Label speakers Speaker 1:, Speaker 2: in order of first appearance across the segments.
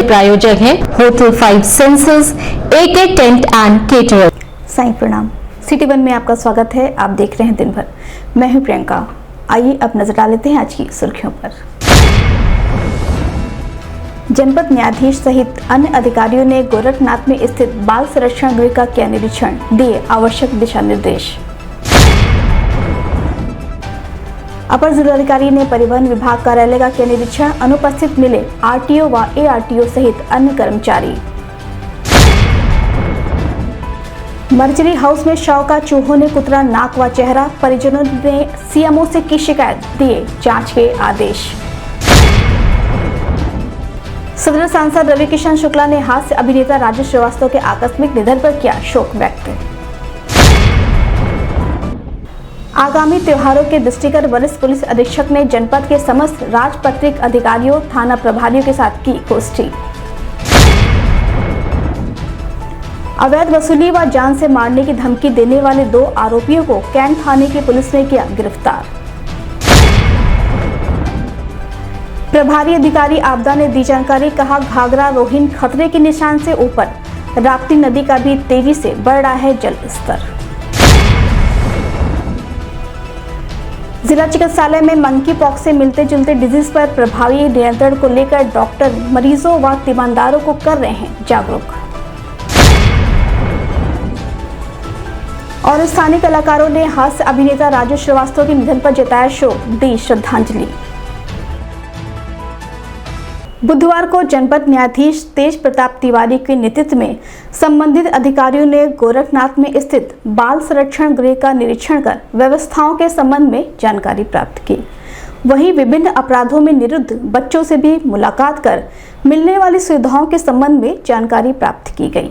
Speaker 1: प्रायोजक हैं hotel 5 senses, AK tent and caterer.
Speaker 2: Sai प्रणाम। सिटी वन में आपका स्वागत है। आप देख रहे हैं दिन भर। मैं हूं प्रियंका। आइए अब नजर डाल लेते हैं आज की सुर्खियों पर। जनपद न्यायाधीश सहित अन्य अधिकारियों ने गोरखनाथ में स्थित बाल संरक्षण गृह का किया निरीक्षण, दिए आवश्यक दिशा निर्देश। अपर जिलाधिकारी ने परिवहन विभाग कार्यालय का किया निरीक्षण, अनुपस्थित मिले RTO व ARTO सहित अन्य कर्मचारी। मर्चरी हाउस में शव का चूहों ने कुतरा नाक व चेहरा, परिजनों ने CMO से की शिकायत, दिए जांच के आदेश। सदर सांसद रवि किशन शुक्ला ने हास्य अभिनेता राजेश श्रीवास्तव के आकस्मिक निधन पर किया शोक व्यक्त। आगामी त्योहारों के दृष्टिगत वरिष्ठ पुलिस अधीक्षक ने जनपद के समस्त राजपत्रित अधिकारियों, थाना प्रभारियों के साथ की गोष्ठी। अवैध वसूली व जान से मारने की धमकी देने वाले 2 आरोपियों को कैंट थाने की पुलिस ने किया गिरफ्तार। प्रभारी अधिकारी आपदा ने दी जानकारी, कहा घाघरा रोहिन खतरे के निशान से ऊपर, राप्ती नदी का भी तेजी से बढ़ रहा है जल स्तर। जिला चिकित्सालय में मंकी पॉक्स से मिलते जुलते डिजीज पर प्रभावी नियंत्रण को लेकर डॉक्टर मरीजों व तीमारदारों को कर रहे हैं जागरूक। और स्थानीय कलाकारों ने हास्य अभिनेता राजेश श्रीवास्तव के निधन पर जताया शोक, दी श्रद्धांजलि। बुधवार को जनपद न्यायाधीश तेज प्रताप तिवारी के नेतृत्व में संबंधित अधिकारियों ने गोरखनाथ में स्थित बाल संरक्षण गृह का निरीक्षण कर व्यवस्थाओं के संबंध में जानकारी प्राप्त की। वहीं विभिन्न अपराधों में निरुद्ध बच्चों से भी मुलाकात कर मिलने वाली सुविधाओं के संबंध में जानकारी प्राप्त की गई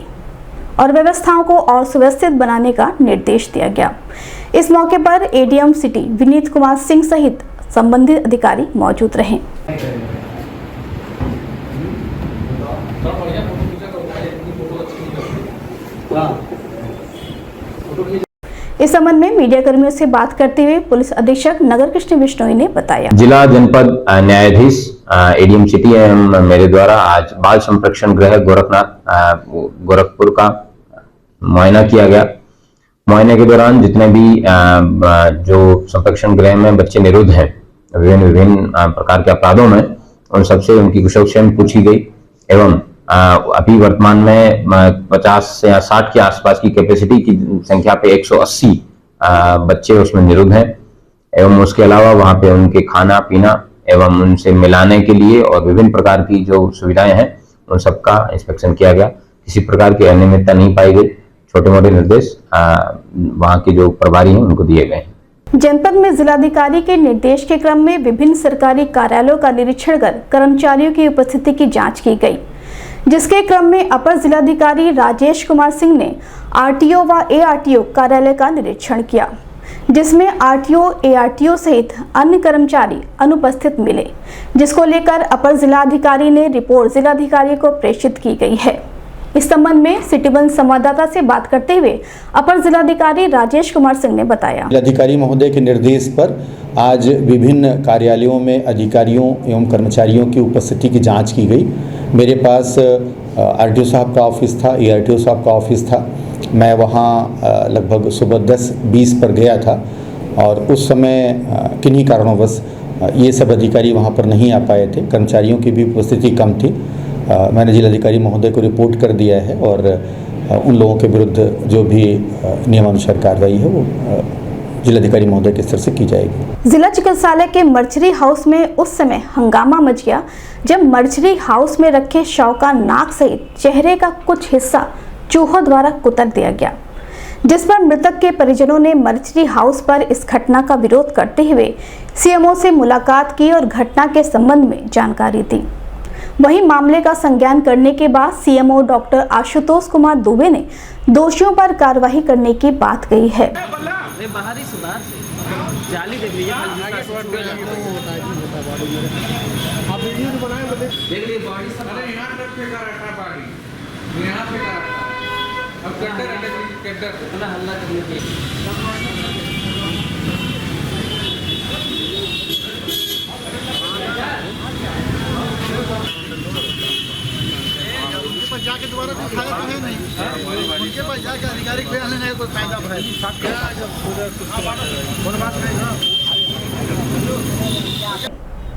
Speaker 2: और व्यवस्थाओं को और सुव्यवस्थित बनाने का निर्देश दिया गया। इस मौके पर ADM सिटी विनीत कुमार सिंह सहित संबंधित अधिकारी मौजूद रहे। इस संबंध में मीडिया कर्मियों से बात करते हुए पुलिस अधीक्षक नगर कृष्ण बिश्नोई ने बताया,
Speaker 3: जिला जनपद न्यायाधीश ADM सिटी एवं मेरे द्वारा आज बाल संरक्षण गृह गोरखनाथ गोरखपुर का मुआयना किया गया। मुआयने के दौरान जितने भी जो संरक्षण गृह में बच्चे निरुद्ध हैं विभिन्न प्रकार के अपराधों में, उन सबसे उनकी कुशलक्षेम पूछी गई एवं अभी वर्तमान में 50 से 60 के आसपास की कैपेसिटी की संख्या पे 180 बच्चे उसमें निरुद्ध हैं एवं उसके अलावा वहां पे उनके खाना पीना एवं उनसे मिलाने के लिए और विभिन्न प्रकार की जो सुविधाएं हैं उन सबका इंस्पेक्शन किया गया। किसी प्रकार की अनियमितता नहीं पाई गई। छोटे मोटे निर्देश वहां के जो प्रभारी हैं उनको दिए गए।
Speaker 2: जनपद में जिलाधिकारी के निर्देश के क्रम में विभिन्न सरकारी कार्यालयों का निरीक्षण कर कर्मचारियों की उपस्थिति की जांच की गई, जिसके क्रम में अपर जिलाधिकारी राजेश कुमार सिंह ने RTO व ARTO कार्यालय का निरीक्षण किया, जिसमें RTO ARTO सहित अन्य कर्मचारी अनुपस्थित मिले, जिसको लेकर अपर जिलाधिकारी ने रिपोर्ट जिलाधिकारी को प्रेषित की गई है। इस संबंध में सिटी वन संवाददाता से बात करते हुए अपर जिलाधिकारी राजेश कुमार सिंह ने बताया,
Speaker 4: जिलाधिकारी महोदय के निर्देश पर आज विभिन्न कार्यालयों में अधिकारियों एवं कर्मचारियों की उपस्थिति की जांच की गई। मेरे पास RTO साहब का ऑफिस था, ARTO साहब का ऑफिस था। मैं वहां लगभग सुबह 10:20 पर गया था और उस समय किन्हीं कारणोंवश ये सब अधिकारी वहां पर नहीं आ पाए थे। कर्मचारियों की भी उपस्थिति कम थी। मैंने जिलाधिकारी महोदय को रिपोर्ट कर दिया है और उन लोगों के विरुद्ध जो भी नियमानुसार कार्रवाई है वो जिलाधिकारी महोदय के स्तर से की जाएगी।
Speaker 2: जिला चिकित्सालय के मर्चरी हाउस में उस समय हंगामा मच गया जब मर्चरी हाउस में रखे शव का नाक सहित चेहरे का कुछ हिस्सा चूहों द्वारा कुतर दिया गया, जिस पर मृतक के परिजनों ने मर्चरी हाउस पर इस घटना का विरोध करते हुए CMO से मुलाकात की और घटना के संबंध में जानकारी दी। वहीं मामले का संज्ञान करने के बाद CMO डॉक्टर आशुतोष कुमार दुबे ने दोषियों पर कार्रवाई करने की बात कही है।
Speaker 5: बाहरी सुधार से जाली देख लीजिए, आप वीडियो तो बनाए देख लीजिए बॉडी सब। अरे यहाँ पे का रखा बॉडी, यहाँ पे का रखा, अब कट्टर हल्ला करने के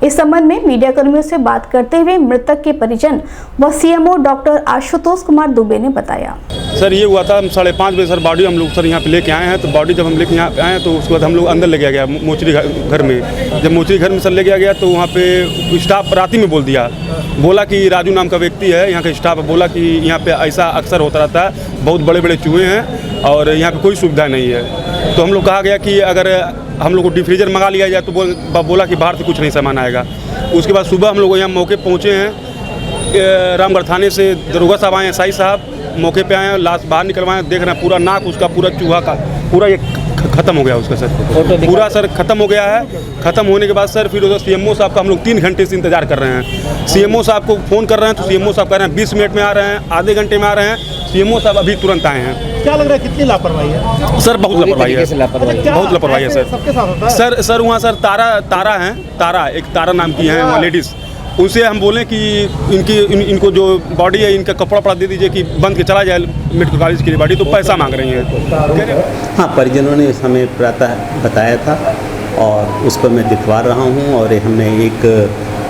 Speaker 2: इस संबंध में मीडिया कर्मियों से बात करते हुए मृतक के परिजन व सीएमओ डॉक्टर आशुतोष कुमार दुबे ने बताया।
Speaker 6: सर ये हुआ था, हम 5:30 बजे सर बॉडी हम लोग सर यहाँ पे लेके आए हैं। तो बॉडी जब हम लेके यहाँ आए हैं तो उसके बाद हम लोग अंदर ले गया मोचरी घर में। जब मोचरी घर में सर ले गया तो वहाँ पे स्टाफ राती में बोला कि राजू नाम का व्यक्ति है यहाँ का स्टाफ, बोला कि यहाँ पे ऐसा अक्सर होता रहता है, बहुत बड़े बड़े चूहे हैं और यहाँ पे कोई सुविधा नहीं है। तो हम लोग कहा गया कि अगर हम लोग को डीप फ्रीजर मंगा लिया जाए तो बोला कि बाहर से कुछ नहीं सामान आएगा। उसके बाद सुबह हम लोग यहाँ मौके पहुँचे हैं, रामगढ़ थाने से दरोगा साहब आए हैं, SI साहब मौके पे आए हैं, लाश बाहर निकलवाए, देख रहे हैं पूरा नाक उसका पूरा चूहा का पूरा ये खत्म हो गया उसका सर, पूरा सर खत्म हो गया है। खत्म होने के बाद सर फिर उधर CMO साहब का हम लोग 3 घंटे से इंतजार कर रहे हैं। CMO साहब को फ़ोन कर रहे हैं तो CMO साहब कह रहे हैं 20 मिनट में आ रहे हैं, आधे घंटे में आ रहे हैं। CMO साहब अभी तुरंत आए हैं।
Speaker 7: क्या लग रहा है कितनी लापरवाही है
Speaker 6: सर? बहुत लापरवाही है, बहुत लापरवाही है सर।
Speaker 7: सबके साथ होता है
Speaker 6: सर वहाँ सर तारा एक तारा नाम की है वहाँ लेडीज़, उनसे हम बोलें कि इनको जो बॉडी है इनका कपड़ा दे दीजिए कि बंद के चला जाए मेडिकल कॉलेज की बॉडी, तो पैसा मांग रही हैं।
Speaker 8: हाँ, परिजनों ने हमें प्रातः बताया था और उस पर मैं दिखवा रहा हूँ। और हमने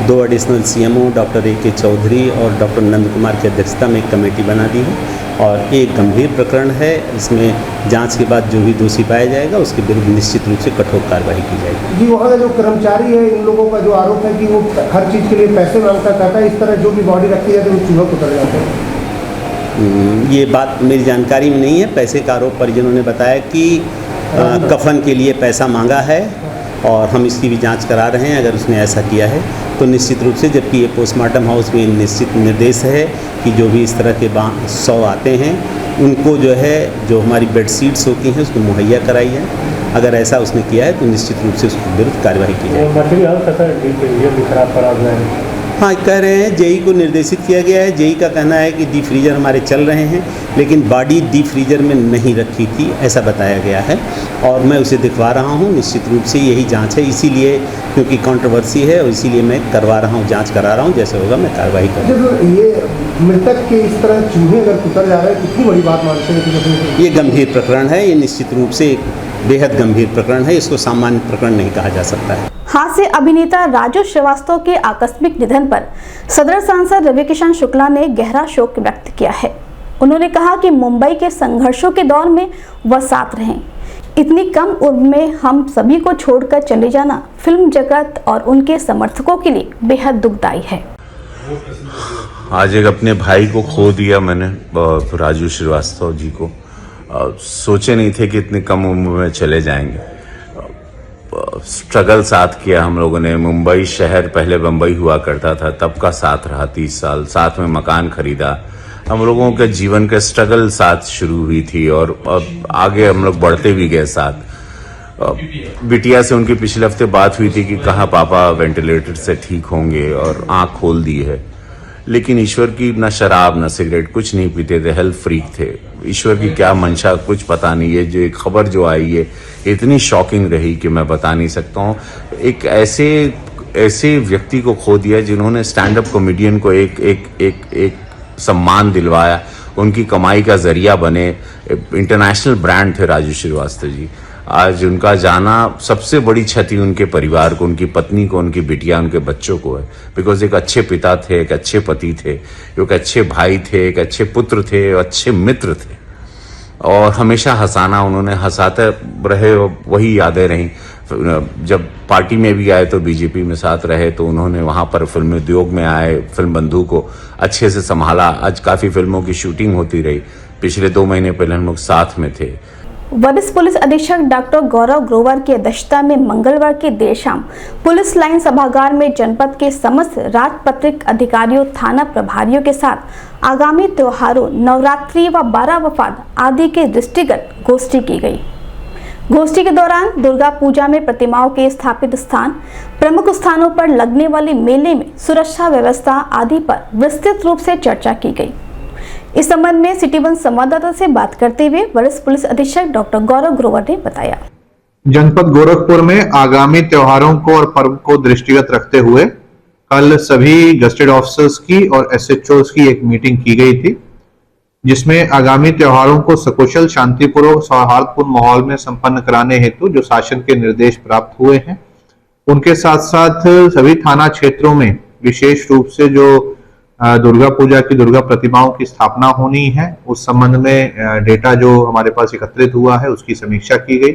Speaker 8: 2 additional CMO doctor AK Chaudhary और डॉक्टर नंद कुमार की अध्यक्षता में एक कमेटी बना दी है और एक गंभीर प्रकरण है। इसमें जांच के बाद जो भी दोषी पाया जाएगा उसके विरुद्ध निश्चित रूप से कठोर कार्रवाई की जाएगी।
Speaker 9: जी, वहाँ का जो कर्मचारी है, इन लोगों का जो आरोप है कि वो हर चीज़ के लिए पैसे मांगता था, इस तरह जो भी बॉडी रखी जाती है वो चूहों को उतर जाते हैं।
Speaker 8: ये बात मेरी जानकारी में नहीं है। पैसे का आरोप परिजनों ने बताया कि कफन के लिए पैसा मांगा है और हम इसकी भी जांच करा रहे हैं। अगर उसने ऐसा किया है तो निश्चित रूप से, जबकि ये पोस्टमार्टम हाउस में निश्चित निर्देश है कि जो भी इस तरह के 100 आते हैं उनको जो हमारी बेडशीट्स होती हैं उसको मुहैया कराई है। अगर ऐसा उसने किया है तो निश्चित रूप से उसके विरुद्ध कार्रवाई की जाएगी। हाँ, कह रहे हैं जेई को निर्देशित किया गया है। जेई का कहना है कि डीप फ्रीजर हमारे चल रहे हैं, लेकिन बॉडी डीप फ्रीजर में नहीं रखी थी, ऐसा बताया गया है और मैं उसे दिखवा रहा हूँ। निश्चित रूप से यही जांच है, इसीलिए क्योंकि कंट्रोवर्सी है और इसीलिए मैं करवा रहा हूँ, जांच करा रहा हूँ। जैसे होगा मैं कार्रवाई करूँगा।
Speaker 9: ये मृतक के इस तरह चूहे अगर उतर जा रहे हैं, कितनी बड़ी बात मानते हैं?
Speaker 8: ये गंभीर प्रकरण है, ये निश्चित रूप से बेहद गंभीर प्रकरण है। इसको सामान्य प्रकरण नहीं कहा जा सकता है।
Speaker 2: हास्य अभिनेता राजू श्रीवास्तव के आकस्मिक निधन पर सदर सांसद रविकिशन शुक्ला ने गहरा शोक व्यक्त किया है। उन्होंने कहा कि मुंबई के संघर्षों के दौर में वह साथ रहे। इतनी कम उम्र में हम सभी को छोड़कर चले जाना फिल्म जगत और उनके समर्थकों के लिए बेहद दुखदायी है।
Speaker 10: आज एक अपने भाई को खो दिया मैंने, राजू श्रीवास्तव जी को। सोचे नहीं थे कि इतनी कम उम्र में चले जाएंगे। स्ट्रगल साथ किया हम लोगों ने। मुंबई शहर पहले बम्बई हुआ करता था, तब का साथ रहा 30 साल, साथ में मकान खरीदा। हम लोगों के जीवन के स्ट्रगल साथ शुरू हुई थी और अब आगे हम लोग बढ़ते भी गए साथ। बिटिया से उनकी पिछले हफ्ते बात हुई थी कि कहाँ पापा वेंटिलेटर से ठीक होंगे, और आंख खोल दी है। लेकिन ईश्वर की न शराब न सिगरेट कुछ नहीं पीते थे, हेल्थ फ्रीक थे। ईश्वर की क्या मंशा कुछ पता नहीं है। जो एक खबर जो आई है इतनी शॉकिंग रही कि मैं बता नहीं सकता हूँ। एक ऐसे व्यक्ति को खो दिया जिन्होंने स्टैंड अप कॉमेडियन को एक सम्मान दिलवाया, उनकी कमाई का जरिया बने। इंटरनेशनल ब्रांड थे राजू श्रीवास्तव जी। आज उनका जाना सबसे बड़ी क्षति उनके परिवार को, उनकी पत्नी को, उनकी बिटिया, उनके बच्चों को है। बिकॉज एक अच्छे पिता थे, एक अच्छे पति थे, एक अच्छे भाई थे, एक अच्छे पुत्र थे, अच्छे मित्र थे और हमेशा हंसाना उन्होंने, हंसाते रहे। वही यादें रहीं। जब पार्टी में भी आए तो बीजेपी में साथ रहे, तो उन्होंने वहां पर फिल्म उद्योग में आए, फिल्म बंधु को अच्छे से संभाला। आज काफ़ी फिल्मों की शूटिंग होती रही। पिछले 2 महीने पहले हम लोग साथ में थे।
Speaker 2: वरिष्ठ पुलिस अधीक्षक डॉक्टर गौरव ग्रोवर की अध्यक्षता में मंगलवार की देर शाम पुलिस लाइन सभागार में जनपद के समस्त राजपत्रित अधिकारियों, थाना प्रभारियों के साथ आगामी त्योहारों, नवरात्रि व 12 वफात आदि के दृष्टिगत गोष्ठी की गई। गोष्ठी के दौरान दुर्गा पूजा में प्रतिमाओं के स्थापित स्थान, प्रमुख स्थानों पर लगने वाले मेले में सुरक्षा व्यवस्था आदि पर विस्तृत रूप से चर्चा की गई। इस संबंध में सिटी 1 संवाददाता से बात करते हुए वरिष्ठ पुलिस अधीक्षक डॉक्टर गौरव ग्रोवर ने बताया।
Speaker 11: जनपद गोरखपुर में आगामी त्योहारों को और पर्व को दृष्टिगत रखते हुए कल सभी गस्टेड ऑफिसर्स की और SHOs की एक मीटिंग की गई थी। जिसमें आगामी त्योहारों को सकुशल, शांतिपूर्वक, सौहार्दपूर्ण माहौल में संपन्न कराने हेतु जो शासन के निर्देश प्राप्त हुए हैं, उनके साथ साथ सभी थाना क्षेत्रों में विशेष रूप से जो दुर्गा पूजा की दुर्गा प्रतिमाओं की स्थापना होनी है, उस संबंध में डेटा जो हमारे पास एकत्रित हुआ है उसकी समीक्षा की गई।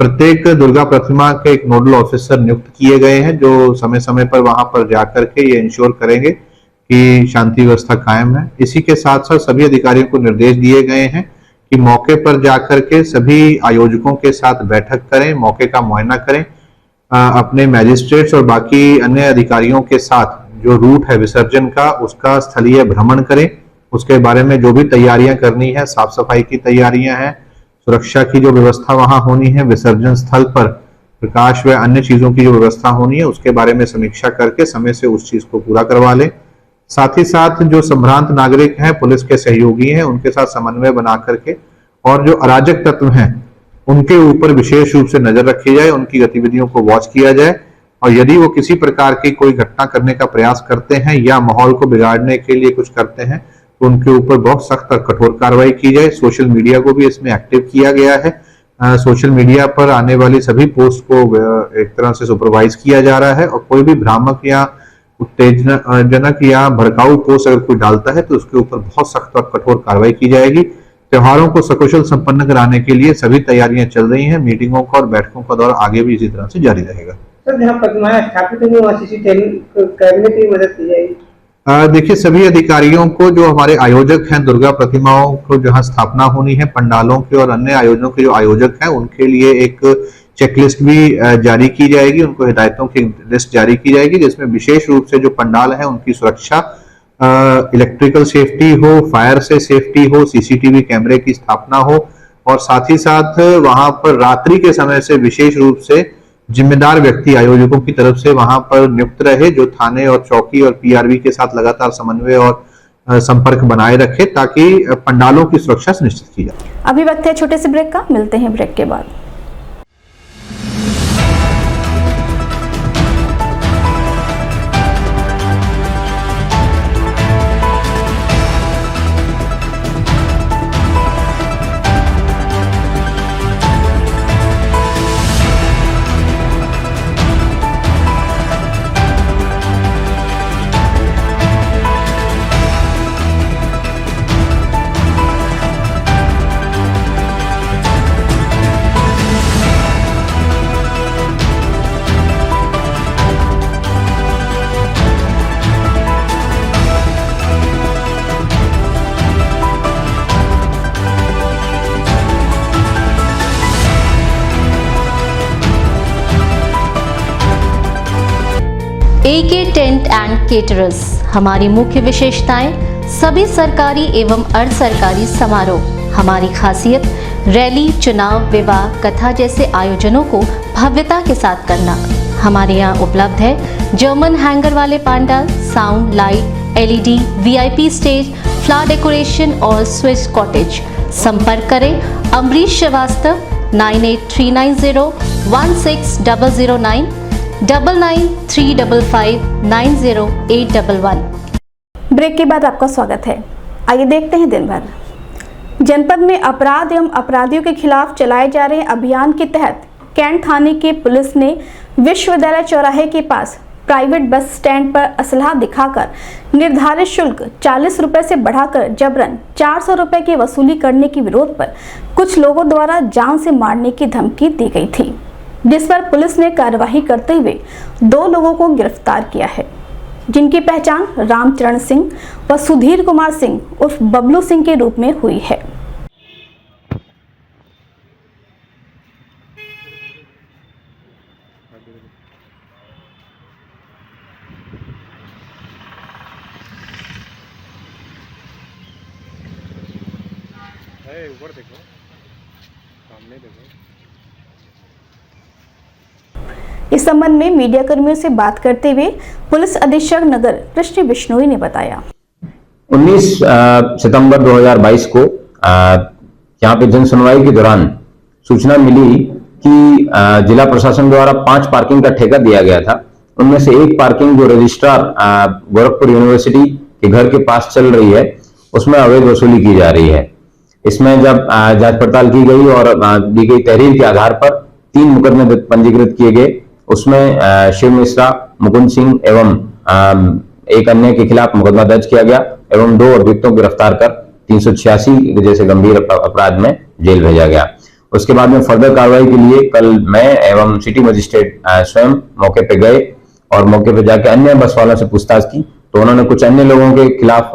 Speaker 11: प्रत्येक दुर्गा प्रतिमा के एक नोडल ऑफिसर नियुक्त किए गए हैं जो समय समय पर वहां पर जाकर के ये इंश्योर करेंगे कि शांति व्यवस्था कायम है। इसी के साथ साथ सभी अधिकारियों को निर्देश दिए गए हैं कि मौके पर जाकर के सभी आयोजकों के साथ बैठक करें, मौके का मुआयना करें, अपने मैजिस्ट्रेट्स और बाकी अन्य अधिकारियों के साथ जो रूट है विसर्जन का उसका स्थलीय भ्रमण करें, उसके बारे में जो भी तैयारियां करनी है, साफ सफाई की तैयारियां हैं, सुरक्षा की जो व्यवस्था वहां होनी है, विसर्जन स्थल पर प्रकाश व अन्य चीजों की जो व्यवस्था होनी है उसके बारे में समीक्षा करके समय से उस चीज को पूरा करवा लें। साथ ही साथ जो संभ्रांत नागरिक हैं, पुलिस के सहयोगी हैं, उनके साथ समन्वय बना करके और जो अराजक तत्व हैं उनके ऊपर विशेष रूप से नजर रखी जाए, उनकी गतिविधियों को वॉच किया जाए और यदि वो किसी प्रकार की कोई घटना करने का प्रयास करते हैं या माहौल को बिगाड़ने के लिए कुछ करते हैं तो उनके ऊपर बहुत सख्त और कठोर कार्रवाई की जाए। सोशल मीडिया को भी इसमें एक्टिव किया गया है। सोशल मीडिया पर आने वाली सभी पोस्ट को एक तरह से सुपरवाइज किया जा रहा है और कोई भी भ्रामक या उत्तेजनाजनक या भड़काऊ पोस्ट अगर कोई डालता है तो उसके ऊपर बहुत सख्त और कठोर कार्रवाई की जाएगी। त्योहारों को सकुशल संपन्न कराने के लिए सभी तैयारियां चल रही हैं। मीटिंगों का और बैठकों का दौर आगे भी इसी तरह से जारी रहेगा।
Speaker 9: सर, जहाँ प्रतिमाएं स्थापित होंगी वहाँ सीसीटीवी कैमरे की मदद की जाएगी?
Speaker 11: देखिए, सभी अधिकारियों को जो हमारे आयोजक हैं, दुर्गा प्रतिमाओं को जहां स्थापना होनी है, पंडालों के और अन्य आयोजनों के जो आयोजक हैं उनके लिए एक चेकलिस्ट भी जारी की जाएगी, उनको हिदायतों की लिस्ट जारी की जाएगी जिसमें विशेष रूप से जो पंडाल है उनकी सुरक्षा, इलेक्ट्रिकल सेफ्टी हो, फायर से सेफ्टी हो, सीसीटीवी कैमरे की स्थापना हो और साथ ही साथ वहां पर रात्रि के समय से विशेष रूप से जिम्मेदार व्यक्ति आयोजकों की तरफ से वहां पर नियुक्त रहे जो थाने और चौकी और पीआरवी के साथ लगातार समन्वय और संपर्क बनाए रखे ताकि पंडालों की सुरक्षा सुनिश्चित की जाए।
Speaker 2: अभी वक्त है छोटे से ब्रेक का, मिलते हैं ब्रेक के बाद।
Speaker 1: एके टेंट एंड केटरर्स। हमारी मुख्य विशेषताएं सभी सरकारी एवं अर्ध सरकारी समारोह। हमारी खासियत रैली, चुनाव, विवाह, कथा जैसे आयोजनों को भव्यता के साथ करना। हमारे यहाँ उपलब्ध है जर्मन हैंगर वाले pandal, sound, light, LED, VIP stage, flower decoration और स्विस कॉटेज। संपर्क करें अमरीश श्रीवास्तव 9839016009 9935590811।
Speaker 2: ब्रेक के बाद आपका स्वागत है। आइए देखते हैं दिन भर। जनपद में अपराध एवं अपराधियों के खिलाफ चलाए जा रहे अभियान के तहत कैंट थाने की पुलिस ने विश्वविद्यालय चौराहे के पास प्राइवेट बस स्टैंड पर असलहा दिखाकर निर्धारित शुल्क 40 रुपए से बढ़ाकर जबरन 400 रुपए की वसूली करने के विरोध पर कुछ लोगों द्वारा जान से मारने की धमकी दी गई थी, जिस पर पुलिस ने कार्रवाई करते हुए 2 लोगों को गिरफ्तार किया है, जिनकी पहचान रामचरण सिंह व सुधीर कुमार सिंह उर्फ बबलू सिंह के रूप में हुई है।
Speaker 6: ऊपर देखो, सामने देखो।
Speaker 2: इस संबंध में मीडिया कर्मियों से बात करते हुए पुलिस अधीक्षक नगर कृष्ण बिश्नोई ने बताया,
Speaker 3: 19 सितंबर 2022 को यहाँ पे जन सुनवाई के दौरान सूचना मिली कि जिला प्रशासन द्वारा 5 पार्किंग का ठेका दिया गया था। उनमें से एक पार्किंग जो रजिस्ट्रार गोरखपुर यूनिवर्सिटी के घर के पास चल रही है, उसमें अवैध वसूली की जा रही है। इसमें जब जांच पड़ताल की गई और दी गई तहरीर के आधार पर 3 मुकदमे पंजीकृत किए गए। उसमें शिव मिश्रा, मुकुंद सिंह एवं एक अन्य के खिलाफ मुकदमा दर्ज किया गया एवं 2 अभियुक्तों को गिरफ्तार कर 386 जैसे गंभीर अपराध में जेल भेजा गया। उसके बाद में फर्दर कार्रवाई के लिए कल मैं एवं सिटी मजिस्ट्रेट स्वयं मौके पे गए और मौके पे जाके अन्य बस वालों से पूछताछ की, तो उन्होंने कुछ अन्य लोगों के खिलाफ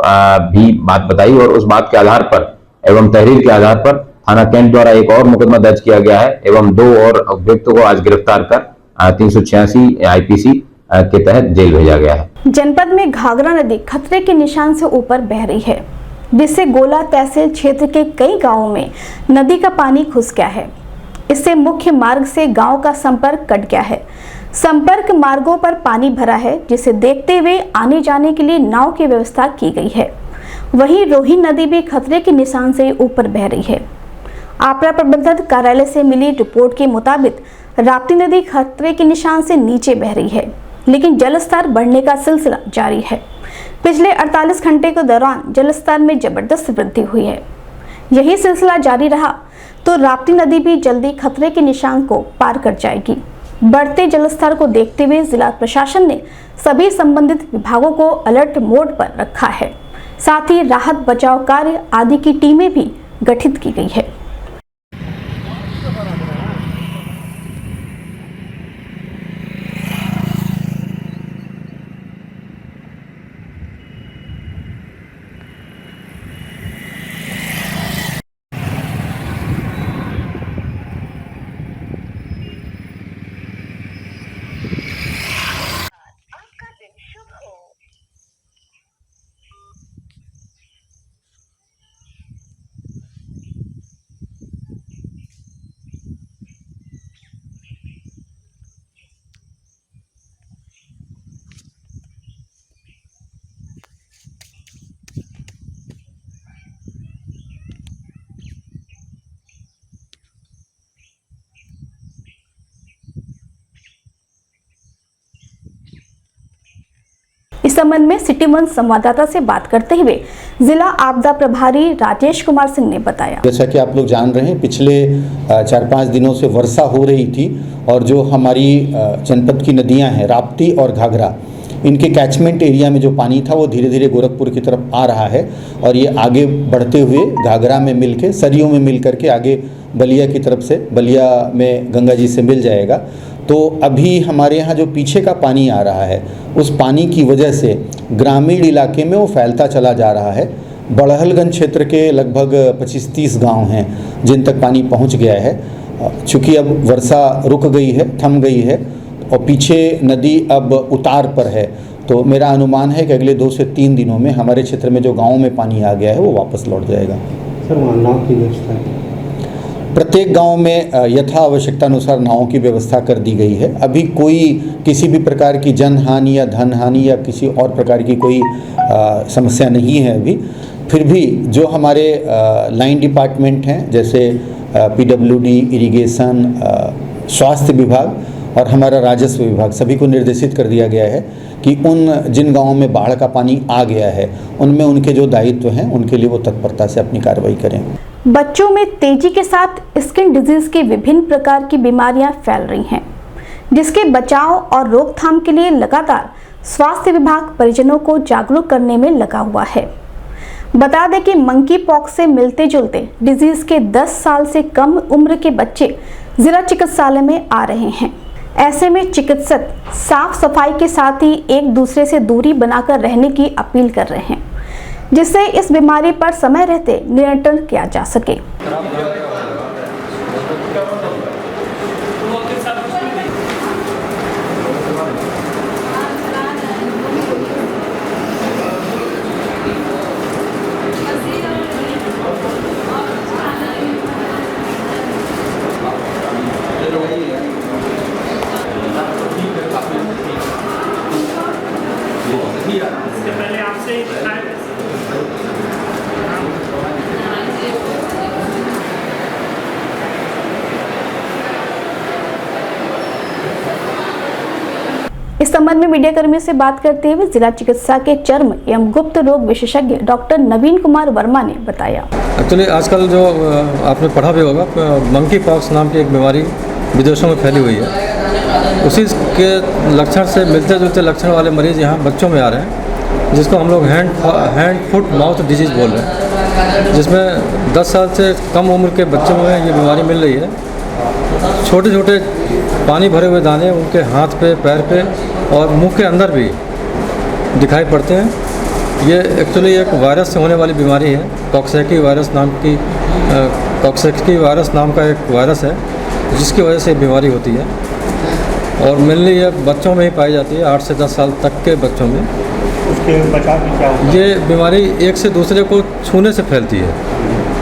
Speaker 3: भी बात बताई और उस बात के आधार पर एवं तहरीर के आधार पर थाना कैंट द्वारा एक और मुकदमा दर्ज किया गया है एवं 2 और अभियुक्तों को आज गिरफ्तार कर 386 आईपीसी के तहत जेल भेजा गया है।
Speaker 2: जनपद में घाघरा नदी खतरे के निशान से ऊपर बह रही है, जिससे गोला तहसील क्षेत्र के कई गांवों में नदी का पानी घुस गया है। इससे मुख्य मार्ग से गांव का संपर्क कट गया है। संपर्क मार्गों पर पानी भरा है, जिसे देखते हुए आने जाने के लिए नाव की व्यवस्था की गई है। वहीं रोही नदी भी खतरे के निशान से ऊपर बह रही है। आपदा प्रबंधन कार्यालय से मिली रिपोर्ट के मुताबिक राप्ती नदी खतरे के निशान से नीचे बह रही है, लेकिन जलस्तर बढ़ने का सिलसिला जारी है। पिछले 48 घंटे के दौरान जलस्तर में जबरदस्त वृद्धि हुई है। यही सिलसिला जारी रहा तो राप्ती नदी भी जल्दी खतरे के निशान को पार कर जाएगी। बढ़ते जलस्तर को देखते हुए जिला प्रशासन ने सभी संबंधित विभागों को अलर्ट मोड पर रखा है। साथ ही राहत बचाव कार्य आदि की टीमें भी गठित की गई है। इस संबंध में सिटी वन संवाददाता से बात करते हुए जिला आपदा प्रभारी राजेश कुमार सिंह ने बताया।
Speaker 4: जैसा कि आप लोग जान रहे हैं, पिछले 4-5 दिनों से वर्षा हो रही थी और जो हमारी जनपद की नदियां हैं राप्ती और घाघरा, इनके कैचमेंट एरिया में जो पानी था वो धीरे धीरे गोरखपुर की तरफ आ रहा है और ये आगे बढ़ते हुए घाघरा में मिलके सरयू में मिल करके आगे बलिया की तरफ से बलिया में गंगा जी से मिल जाएगा। तो अभी हमारे यहाँ जो पीछे का पानी आ रहा है उस पानी की वजह से ग्रामीण इलाके में वो फैलता चला जा रहा है। बड़हलगंज क्षेत्र के लगभग 25-30 गांव हैं जिन तक पानी पहुंच गया है। चूँकि अब वर्षा रुक गई है, थम गई है और पीछे नदी अब उतार पर है, तो मेरा अनुमान है कि अगले 2 से 3 दिनों में हमारे क्षेत्र में जो गाँव में पानी आ गया है वो वापस लौट जाएगा।
Speaker 9: सर, वहाँ नाव की व्यवस्था
Speaker 4: प्रत्येक गांव में यथा आवश्यकता अनुसार नावों की व्यवस्था कर दी गई है। अभी कोई किसी भी प्रकार की जन हानि या धन हानि या किसी और प्रकार की कोई समस्या नहीं है अभी। फिर भी जो हमारे लाइन डिपार्टमेंट हैं जैसे पीडब्ल्यूडी, इरिगेशन, स्वास्थ्य विभाग और हमारा राजस्व विभाग, सभी को निर्देशित कर दिया गया है कि उन जिन गाँवों में बाढ़ का पानी आ गया है उनमें उनके जो दायित्व हैं उनके लिए वो तत्परता से अपनी कार्रवाई करें।
Speaker 2: बच्चों में तेजी के साथ स्किन डिजीज की विभिन्न प्रकार की बीमारियां फैल रही हैं, जिसके बचाव और रोकथाम के लिए लगातार स्वास्थ्य विभाग परिजनों को जागरूक करने में लगा हुआ है। बता दें कि मंकी पॉक्स से मिलते जुलते डिजीज के 10 साल से कम उम्र के बच्चे जिला चिकित्सालय में आ रहे हैं। ऐसे में चिकित्सक साफ सफाई के साथ ही एक दूसरे से दूरी बनाकर रहने की अपील कर रहे हैं, जिससे इस बीमारी पर समय रहते नियंत्रण किया जा सके। इस संबंध में मीडिया कर्मियों से बात करते हुए जिला चिकित्सा के चर्म एवं गुप्त रोग विशेषज्ञ डॉक्टर नवीन कुमार वर्मा ने बताया।
Speaker 12: एक्चुअली आजकल जो आपने पढ़ा भी होगा, मंकी पॉक्स नाम की एक बीमारी विदेशों में फैली हुई है। उसी के लक्षण से मिलते जुलते लक्षण वाले मरीज यहाँ बच्चों में आ रहे हैं, जिसको हम लोग हैंड फुट माउथ डिजीज़ बोल रहे हैं, जिसमें 10 साल से कम उम्र के बच्चों में ये बीमारी मिल रही है। छोटे छोटे पानी भरे हुए दाने उनके हाथ पे, पैर पे और मुंह के अंदर भी दिखाई पड़ते हैं। ये एक्चुअली एक वायरस से होने वाली बीमारी है। कॉक्सैकी वायरस नाम का एक वायरस है, जिसकी वजह से बीमारी होती है और मेनली ये बच्चों में ही पाई जाती है, 8 से 10 साल तक के बच्चों में।
Speaker 7: उसके बचाव की क्या होगा?
Speaker 12: ये बीमारी एक से दूसरे को छूने से फैलती है।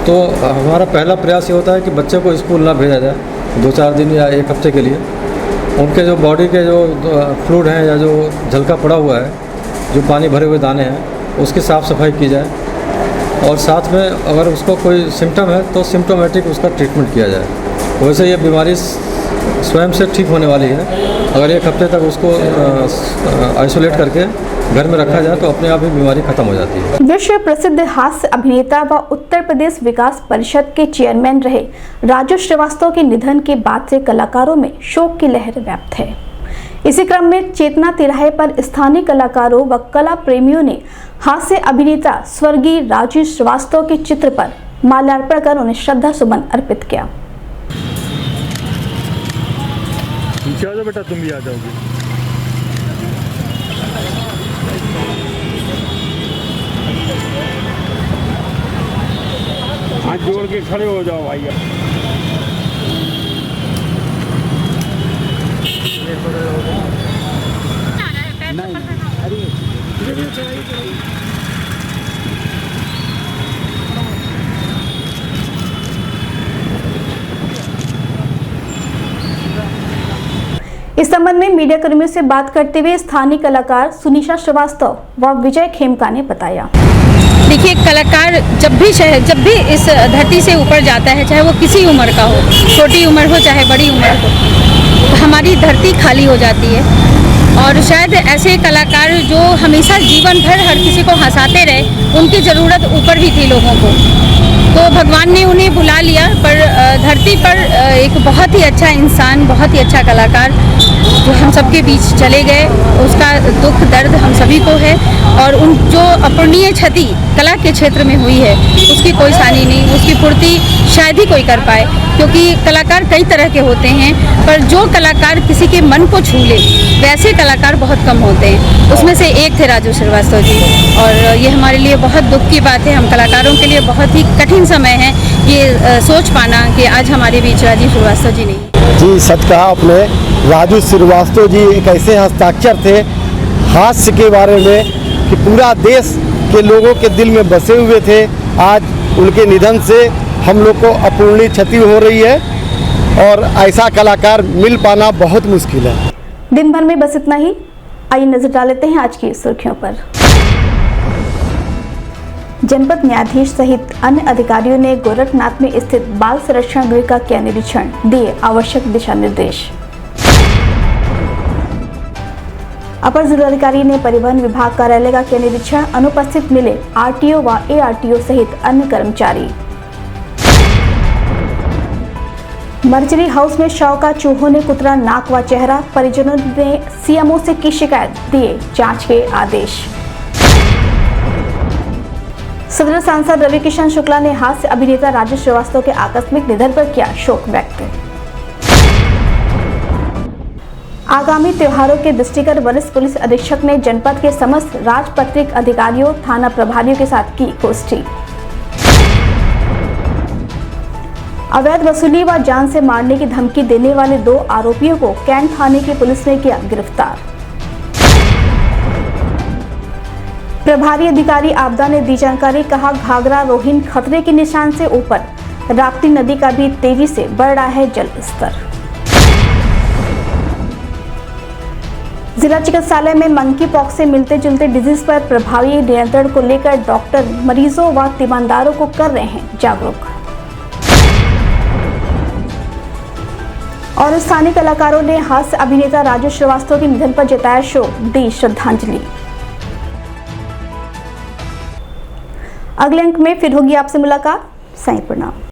Speaker 12: तो हमारा पहला प्रयास ये होता है कि बच्चे को स्कूल ना भेजा जाए 2-4 दिन या 1 हफ्ते के लिए। उनके जो बॉडी के जो फ्लूइड हैं या जो झलका पड़ा हुआ है, जो पानी भरे हुए दाने हैं, उसकी साफ़ सफाई की जाए और साथ में अगर उसको कोई सिम्टम है तो सिम्टोमेटिक उसका ट्रीटमेंट किया जाए। वैसे ये बीमारी स्वयं से ठीक होने वाली है। अगर 1 हफ्ते तक उसको आइसोलेट करके घर में रखा जाए तो अपने आप ही बीमारी खत्म हो जाती है।
Speaker 2: विश्व प्रसिद्ध हास्य अभिनेता व उत्तर प्रदेश विकास परिषद के चेयरमैन रहे राजू श्रीवास्तव के निधन के बाद से कलाकारों में शोक की लहर व्याप्त है। इसी क्रम में चेतना तिराहे पर स्थानीय कलाकारों व कला प्रेमियों ने हास्य अभिनेता स्वर्गीय राजू श्रीवास्तव के चित्र पर माल्यार्पण कर उन्हें श्रद्धा सुमन अर्पित किया।
Speaker 7: बेटा तुम भी आ जाओगे। हाथ जोड़ के खड़े हो जाओ भाई।
Speaker 2: इस संबंध में मीडिया कर्मियों से बात करते हुए स्थानीय कलाकार सुनीशा श्रीवास्तव व विजय खेमका ने बताया।
Speaker 13: देखिए, कलाकार जब भी इस धरती से ऊपर जाता है, चाहे वो किसी उम्र का हो, छोटी उम्र हो चाहे बड़ी उम्र हो, हमारी धरती खाली हो जाती है। और शायद ऐसे कलाकार जो हमेशा जीवन भर हर किसी को हंसाते रहे, उनकी ज़रूरत ऊपर भी थी लोगों को। तो भगवान ने उन्हें बुला लिया, पर धरती पर एक बहुत ही अच्छा इंसान, बहुत ही अच्छा कलाकार जो हम सबके बीच चले गए, उसका दुख दर्द हम सभी को है। और उन जो अपूरणीय क्षति कला के क्षेत्र में हुई है, उसकी कोई सानी नहीं, उसकी पूर्ति शायद ही कोई कर पाए, क्योंकि कलाकार कई तरह के होते हैं, पर जो कलाकार किसी के मन को छू ले, वैसे कलाकार बहुत कम होते हैं। उसमें से एक थे राजू श्रीवास्तव जी, और ये हमारे लिए बहुत दुख की बात है। हम कलाकारों के लिए बहुत ही कठिन समय है ये सोच पाना कि आज हमारे बीच राजू श्रीवास्तव जी नहीं।
Speaker 14: जी, सच कहा आपने। राजू श्रीवास्तव जी एक ऐसे हस्ताक्षर थे हास्य के बारे में कि पूरा देश के लोगों के दिल में बसे हुए थे। आज उनके निधन से हम लोग को अपूरणीय क्षति हो रही है और ऐसा कलाकार मिल पाना बहुत मुश्किल है।
Speaker 2: दिन भर में बस इतना ही। आइए नजर डाल लेते हैं आज की सुर्खियों पर। जनपद न्यायाधीश सहित अन्य अधिकारियों ने गोरखनाथ में स्थित बाल संरक्षण गृह का किया निरीक्षण, दिए आवश्यक दिशा निर्देश। अपर जिलाधिकारी ने परिवहन विभाग कार्यालय का किया निरीक्षण, अनुपस्थित मिले आरटीओ व एआरटीओ सहित अन्य कर्मचारी। मर्चरी हाउस में शव का चूहों ने कुतरा नाक व चेहरा, परिजनों ने सीएमओ से की शिकायत, दिए जांच के आदेश। सदर सांसद रवि किशन शुक्ला ने हास्य अभिनेता राजू श्रीवास्तव के आकस्मिक निधन पर किया शोक व्यक्त। आगामी त्योहारों के दृष्टिगत वरिष्ठ पुलिस अधीक्षक ने जनपद के समस्त राजपत्रित अधिकारियों, थाना प्रभारियों के साथ की गोष्ठी। अवैध वसूली व जान से मारने की धमकी देने वाले 2 आरोपियों को कैंट थाने की पुलिस ने किया गिरफ्तार। प्रभारी अधिकारी आपदा ने दी जानकारी, कहा घाघरा रोहिन खतरे के निशान से ऊपर, राप्ती नदी का भी तेजी से बढ़ रहा है जल स्तर। जिला चिकित्सालय में मंकी पॉक्स से मिलते जुलते डिजीज पर प्रभावी नियंत्रण को लेकर डॉक्टर मरीजों व तीमारदारों को कर रहे हैं जागरूक। और स्थानीय कलाकारों ने हास्य अभिनेता राजू श्रीवास्तव के निधन पर जताया शोक, दी श्रद्धांजलि। अगले अंक में फिर होगी आपसे मुलाकात। साईं प्रणाम।